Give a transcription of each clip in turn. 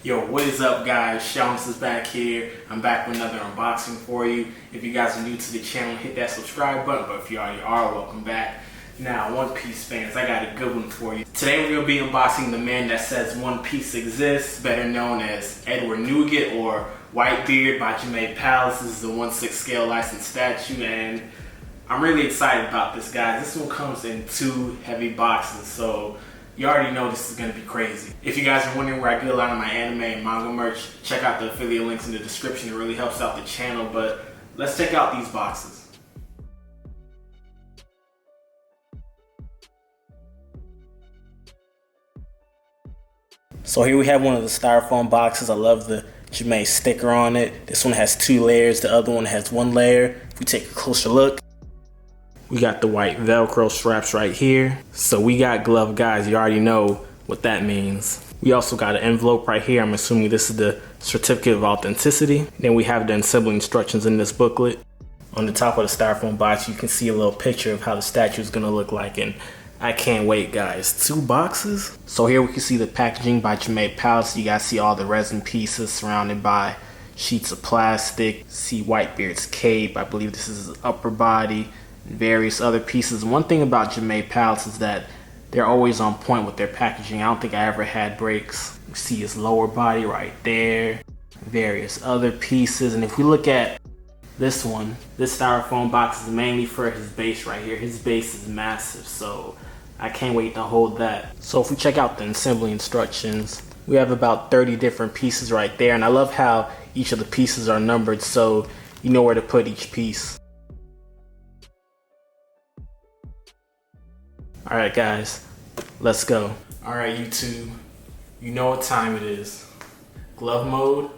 Yo, what is up guys? Shawns is back here. I'm back with another unboxing for you. If you guys are new to the channel, hit that subscribe button, but if you already are, welcome back. Now, One Piece fans, I got a good one for you. Today we're going to be unboxing the man that says One Piece exists, better known as Edward Newgate or Whitebeard by Jimei. This is the 1/6 scale licensed statue, and I'm really excited about this, guys. This one comes in 2 heavy boxes, so you already know this is going to be crazy. If you guys are wondering where I get a lot of my anime and manga merch, check out the affiliate links in the description. It really helps out the channel, but let's check out these boxes. So here we have one of the styrofoam boxes. I love the Jimei sticker on it. This one has 2 layers, the other one has 1 layer. If we take a closer look, we got the white Velcro straps right here. So we got glove, guys. You already know what that means. We also got an envelope right here. I'm assuming this is the certificate of authenticity. Then we have the assembly instructions in this booklet. On the top of the styrofoam box, you can see a little picture of how the statue is gonna look like, and I can't wait, guys. 2 boxes. So here we can see the packaging by Jimei. You guys see all the resin pieces surrounded by sheets of plastic. See Whitebeard's cape. I believe this is his upper body. Various other pieces. One thing about Jimei is that they're always on point with their packaging. I don't think I ever had breaks. You see his lower body right there. Various other pieces. And if we look at this one, this styrofoam box is mainly for his base right here. His base is massive, so I can't wait to hold that. So if we check out the assembly instructions, we have about 30 different pieces right there. And I love how each of the pieces are numbered so you know where to put each piece. Alright guys, let's go. Alright YouTube, you know what time it is. Glove mode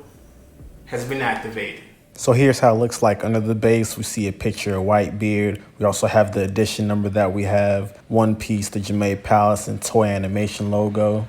has been activated. So here's how it looks like. Under the base, we see a picture of Whitebeard. We also have the edition number that we have, One Piece, the Jimei Palace, and Toy Animation logo.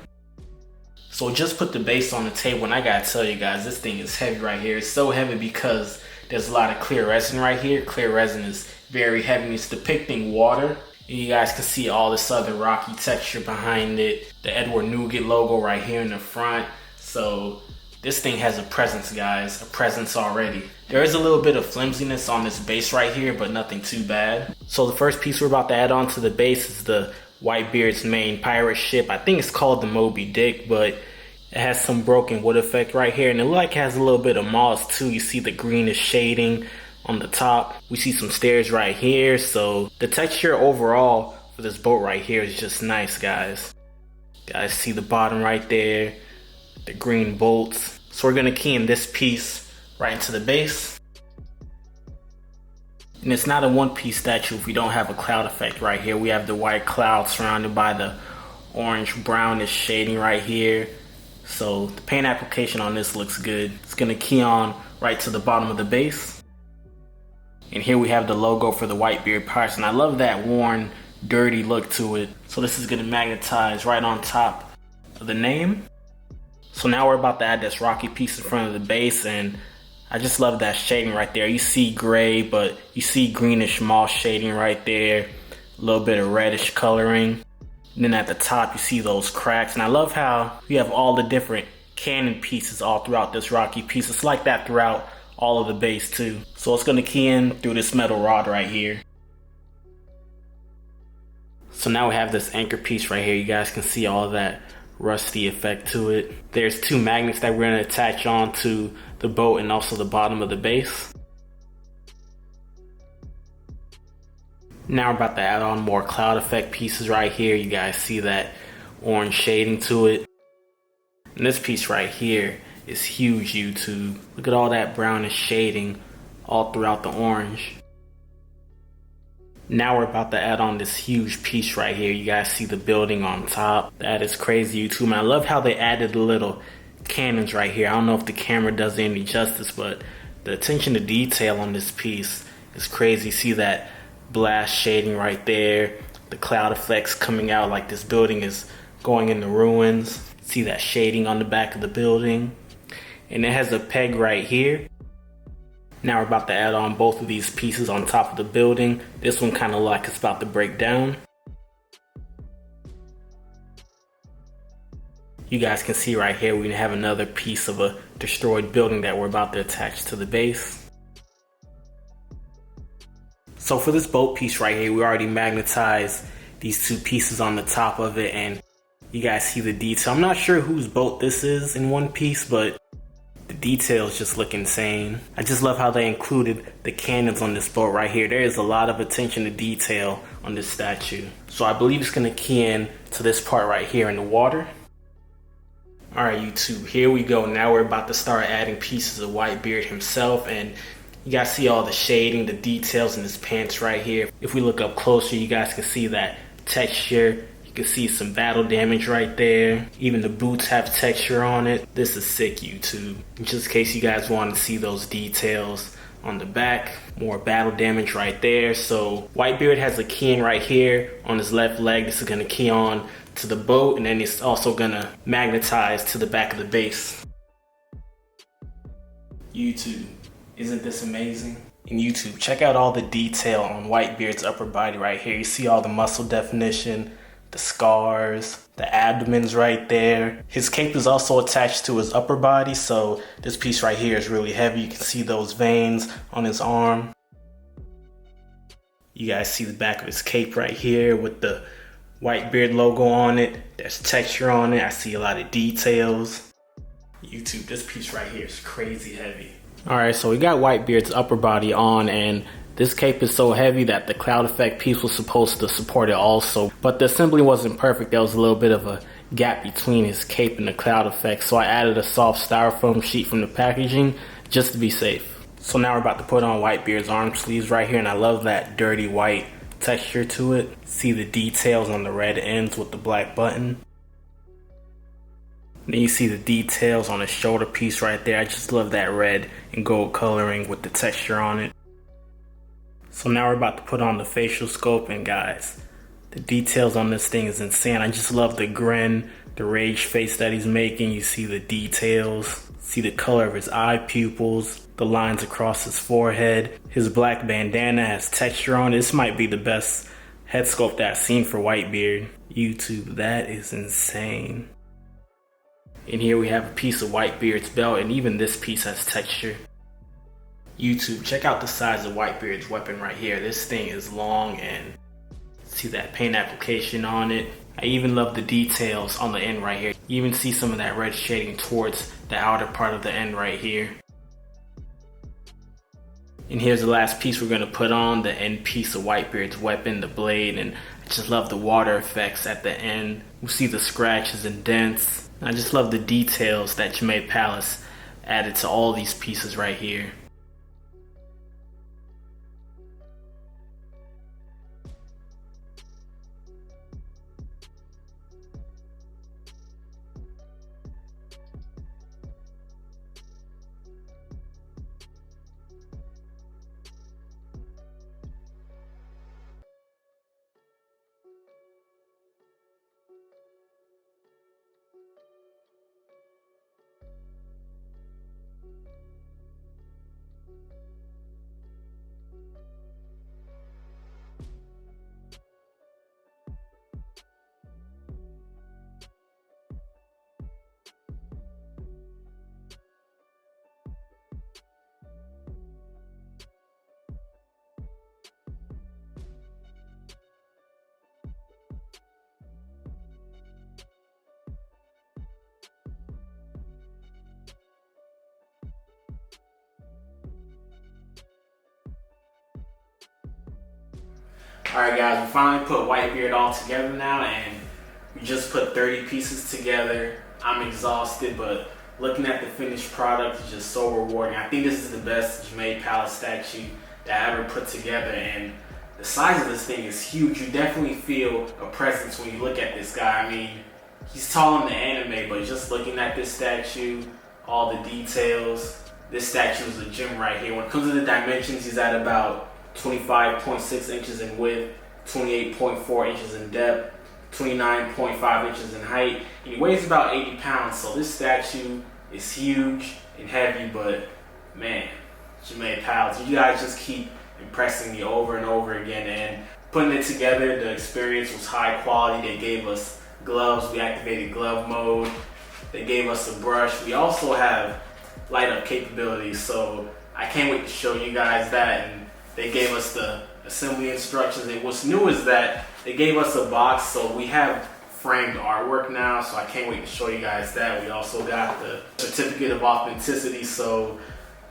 So just put the base on the table, and I gotta tell you guys, this thing is heavy right here. It's so heavy because there's a lot of clear resin right here. Clear resin is very heavy. It's depicting water. You guys can see all this other rocky texture behind it. The Edward Newgate logo right here in the front. So this thing has a presence, guys, a presence already. There is a little bit of flimsiness on this base right here, but nothing too bad. So the first piece we're about to add on to the base is the Whitebeard's main pirate ship. I think it's called the Moby Dick, but it has some broken wood effect right here. And it looks like it has a little bit of moss too. You see the greenish shading on the top. We see some stairs right here. So the texture overall for this boat right here is just nice, guys. Guys see the bottom right there, the green bolts. So we're gonna key in this piece right into the base. And it's not a One Piece statue if we don't have a cloud effect right here. We have the white cloud surrounded by the orange brownish shading right here. So the paint application on this looks good. It's gonna key on right to the bottom of the base. And here we have the logo for the Whitebeard Pirates, and I love that worn, dirty look to it. So this is gonna magnetize right on top of the name. So now we're about to add this rocky piece in front of the base, and I just love that shading right there. You see gray, but you see greenish moss shading right there. A little bit of reddish coloring. And then at the top, you see those cracks. And I love how you have all the different cannon pieces all throughout this rocky piece. It's like that throughout all of the base too. So it's gonna key in through this metal rod right here. So now we have this anchor piece right here. You guys can see all of that rusty effect to it. There's 2 magnets that we're gonna attach on to the boat and also the bottom of the base. Now we're about to add on more cloud effect pieces right here. You guys see that orange shading to it. And this piece right here is huge, YouTube. Look at all that brownish shading all throughout the orange. Now we're about to add on this huge piece right here. You guys see the building on top. That is crazy, YouTube. And I love how they added the little cannons right here. I don't know if the camera does any justice, but the attention to detail on this piece is crazy. See that blast shading right there. The cloud effects coming out like this building is going into ruins. See that shading on the back of the building. And it has a peg right here. Now we're about to add on both of these pieces on top of the building. This one kind of like it's about to break down. You guys can see right here we have another piece of a destroyed building that we're about to attach to the base. So for this boat piece right here, we already magnetized these two pieces on the top of it, and you guys see the detail. I'm not sure whose boat this is in one piece, but the details just look insane. I just love how they included the cannons on this boat right here. There is a lot of attention to detail on this statue. So I believe it's gonna key in to this part right here in the water. All right, YouTube, here we go. Now we're about to start adding pieces of Whitebeard himself, and you guys see all the shading, the details in his pants right here. If we look up closer, you guys can see that texture. You can see some battle damage right there. Even the boots have texture on it. This is sick, YouTube. Just in case you guys want to see those details on the back, more battle damage right there. So Whitebeard has a key in right here on his left leg. This is gonna key on to the boat, and then it's also gonna magnetize to the back of the base. YouTube. Isn't this amazing? In YouTube, check out all the detail on Whitebeard's upper body right here. You see all the muscle definition, the scars, the abdomen's right there. His cape is also attached to his upper body, so this piece right here is really heavy. You can see those veins on his arm. You guys see the back of his cape right here with the Whitebeard logo on it. There's texture on it. I see a lot of details. YouTube, this piece right here is crazy heavy. Alright, so we got Whitebeard's upper body on, and this cape is so heavy that the cloud effect piece was supposed to support it also. But the assembly wasn't perfect. There was a little bit of a gap between his cape and the cloud effect, so I added a soft styrofoam sheet from the packaging just to be safe. So now we're about to put on Whitebeard's arm sleeves right here, and I love that dirty white texture to it. See the details on the red ends with the black button. Then you see the details on the shoulder piece right there. I just love that red and gold coloring with the texture on it. So now we're about to put on the facial sculpt, and guys, the details on this thing is insane. I just love the grin, the rage face that he's making. You see the details, see the color of his eye pupils, the lines across his forehead. His black bandana has texture on it. This might be the best head sculpt that I've seen for Whitebeard. YouTube, that is insane. And here we have a piece of Whitebeard's belt, and even this piece has texture. YouTube, check out the size of Whitebeard's weapon right here. This thing is long, and see that paint application on it. I even love the details on the end right here. You even see some of that red shading towards the outer part of the end right here. And here's the last piece we're gonna put on, the end piece of Whitebeard's weapon, the blade, and I just love the water effects at the end. We see the scratches and dents. I just love the details that Jimei Palace added to all these pieces right here. Alright guys, we finally put Whitebeard all together now, and we just put 30 pieces together. I'm exhausted, but looking at the finished product is just so rewarding. I think this is the best Jimei Palace statue that I ever put together, and the size of this thing is huge. You definitely feel a presence when you look at this guy. I mean, he's tall in the anime, but just looking at this statue, all the details, this statue is a gem right here. When it comes to the dimensions, he's at about 25.6 inches in width, 28.4 inches in depth, 29.5 inches in height. He weighs about 80 pounds, so this statue is huge and heavy, but man, Jimei Palace, you guys just keep impressing me over and over again, and putting it together, the experience was high quality. They gave us gloves, we activated glove mode. They gave us a brush. We also have light up capabilities, so I can't wait to show you guys that. And they gave us the assembly instructions, and what's new is that they gave us a box, so we have framed artwork now, so I can't wait to show you guys that. We also got the certificate of authenticity, so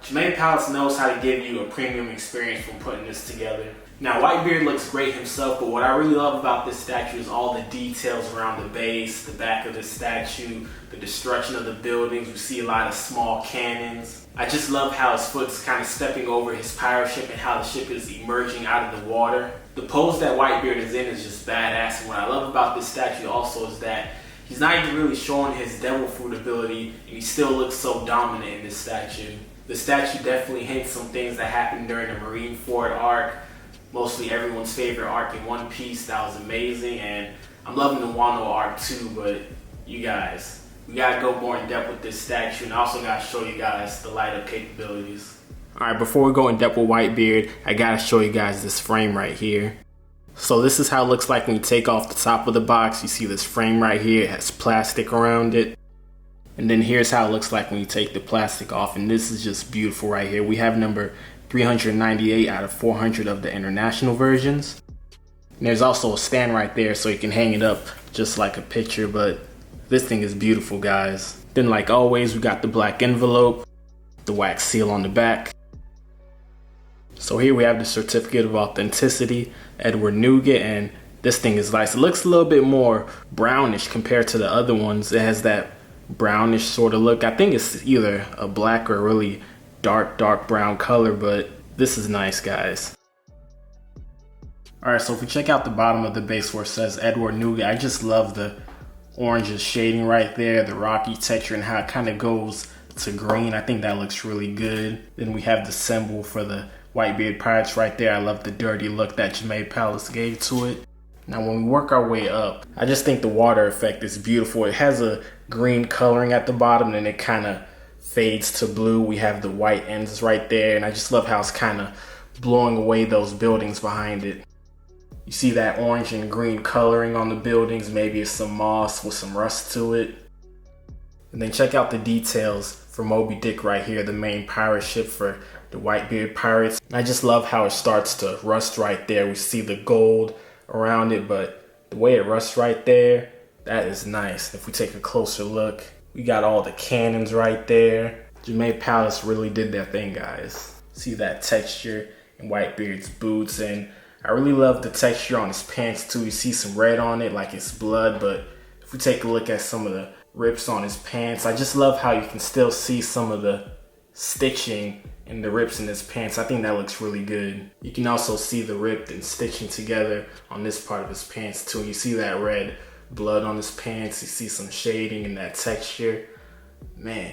Jimei Palace knows how to give you a premium experience from putting this together. Now, Whitebeard looks great himself, but what I really love about this statue is all the details around the base, the back of the statue, the destruction of the buildings. You see a lot of small cannons. I just love how his foot's kind of stepping over his pirate ship and how the ship is emerging out of the water. The pose that Whitebeard is in is just badass, and what I love about this statue also is that he's not even really showing his devil fruit ability, and he still looks so dominant in this statue. The statue definitely hints some things that happened during the Marineford arc. Mostly everyone's favorite arc in One Piece. That was amazing, and I'm loving the Wano arc too, but you guys, we gotta go more in depth with this statue, and I also gotta show you guys the light up capabilities. Alright, before we go in depth with Whitebeard, I gotta show you guys this frame right here. So this is how it looks like when you take off the top of the box. You see this frame right here, it has plastic around it. And then here's how it looks like when you take the plastic off, and this is just beautiful right here. We have number 398 out of 400 of the international versions. And there's also a stand right there so you can hang it up just like a picture, but this thing is beautiful, guys. Then like always, we got the black envelope, the wax seal on the back. So here we have the certificate of authenticity, Edward Newgate, and this thing is nice. It looks a little bit more brownish compared to the other ones. It has that brownish sort of look. I think it's either a black or a really dark brown color, but this is nice, guys. Alright, so if we check out the bottom of the base where it says Edward Newgate, I just love the orange shading right there, the rocky texture, and how it kind of goes to green. I think that looks really good. Then we have the symbol for the Whitebeard Pirates right there. I love the dirty look that Jimei Palace gave to it. Now when we work our way up, I just think the water effect is beautiful. It has a green coloring at the bottom, and it kind of fades to blue. We have the white ends right there, and I just love how it's kind of blowing away those buildings behind it. You see that orange and green coloring on the buildings. Maybe it's some moss with some rust to it. And then check out the details for Moby Dick right here, the main pirate ship for the Whitebeard Pirates. I just love how it starts to rust right there. We see the gold around it, but the way it rusts right there, that is nice. If we take a closer look, we got all the cannons right there. Jimei Palace really did their thing, guys. See that texture in Whitebeard's boots, and I really love the texture on his pants too. You see some red on it like it's blood, but if we take a look at some of the rips on his pants, I just love how you can still see some of the stitching in the rips in his pants. I think that looks really good. You can also see the rip and stitching together on this part of his pants too. You see that red blood on his pants. You see some shading in that texture. Man,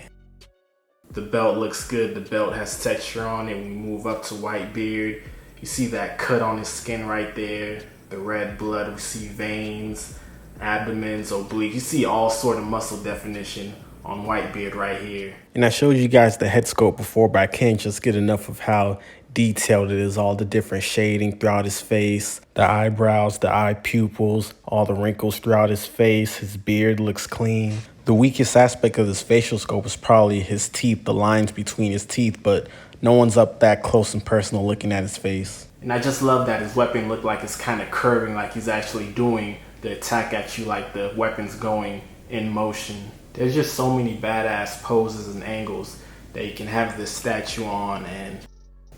the belt looks good. The belt has texture on it. When we move up to Whitebeard, you see that cut on his skin right there. The red blood. We see veins, abdomens, oblique. You see all sort of muscle definition on Whitebeard right here. And I showed you guys the head sculpt before, but I can't just get enough of how detailed it is. All the different shading throughout his face, the eyebrows, the eye pupils, all the wrinkles throughout his face. His beard looks clean. The weakest aspect of this facial sculpt is probably his teeth, the lines between his teeth, but no one's up that close and personal looking at his face. And I just love that his weapon looked like it's kind of curving, like he's actually doing the attack at you, like the weapon's going in motion. There's just so many badass poses and angles that you can have this statue on, and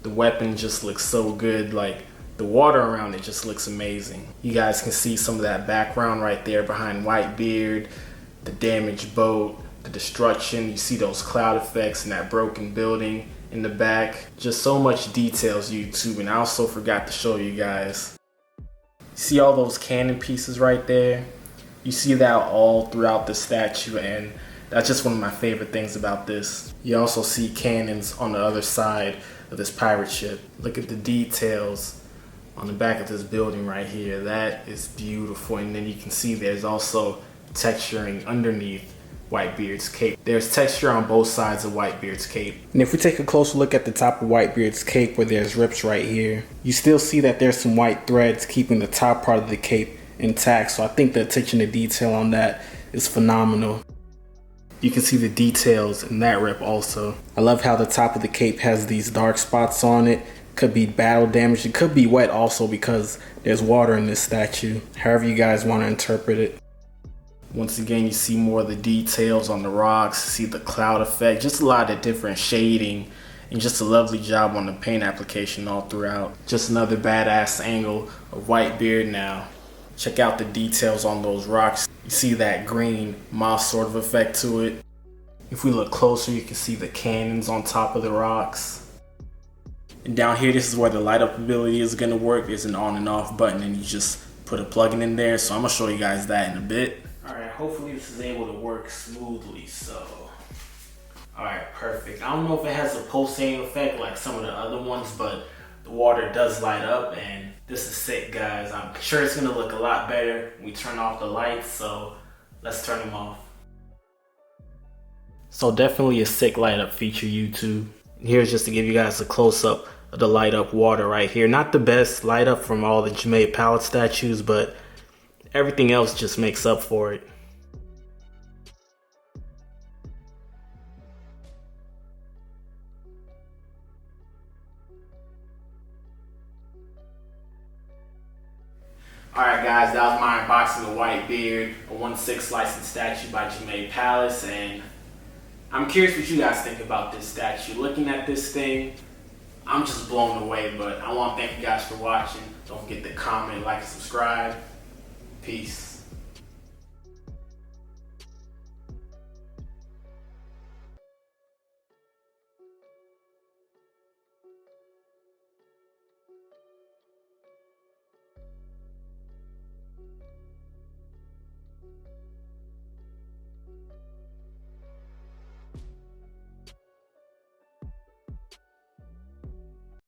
the weapon just looks so good. Like the water around it just looks amazing. You guys can see some of that background right there behind Whitebeard, the damaged boat, the destruction. You see those cloud effects and that broken building in the back. Just so much details, YouTube. And I also forgot to show you guys. See all those cannon pieces right there? You see that all throughout the statue, and that's just one of my favorite things about this. You also see cannons on the other side of this pirate ship. Look at the details on the back of this building right here. That is beautiful. And then you can see there's also texturing underneath Whitebeard's cape. There's texture on both sides of Whitebeard's cape. And if we take a closer look at the top of Whitebeard's cape where there's rips right here, you still see that there's some white threads keeping the top part of the cape intact. So I think the attention to detail on that is phenomenal. You can see the details in that rip also. I love how the top of the cape has these dark spots on it. Could be battle damage. It could be wet also because there's water in this statue. However you guys want to interpret it. Once again, you see more of the details on the rocks. See the cloud effect. Just a lot of different shading. And just a lovely job on the paint application all throughout. Just another badass angle of Whitebeard now. Check out the details on those rocks. You see that green moss sort of effect to it. If we look closer, you can see the cannons on top of the rocks. And down here, this is where the light up ability is gonna work. There's an on and off button and you just put a plug-in in there. So I'm gonna show you guys that in a bit. All right, hopefully this is able to work smoothly, so. All right, perfect. I don't know if it has a pulsating effect like some of the other ones, but the water does light up and this is sick, guys. I'm sure it's gonna look a lot better when we turn off the lights, so let's turn them off. So definitely a sick light up feature, YouTube. Here's just to give you guys a close up of the light up water right here. Not the best light up from all the Jimei palette statues, but everything else just makes up for it. Alright guys, that was my unboxing of Whitebeard, a 1/6 licensed statue by Jimei Palace, and I'm curious what you guys think about this statue. Looking at this thing, I'm just blown away, but I want to thank you guys for watching. Don't forget to comment, like, and subscribe. Peace.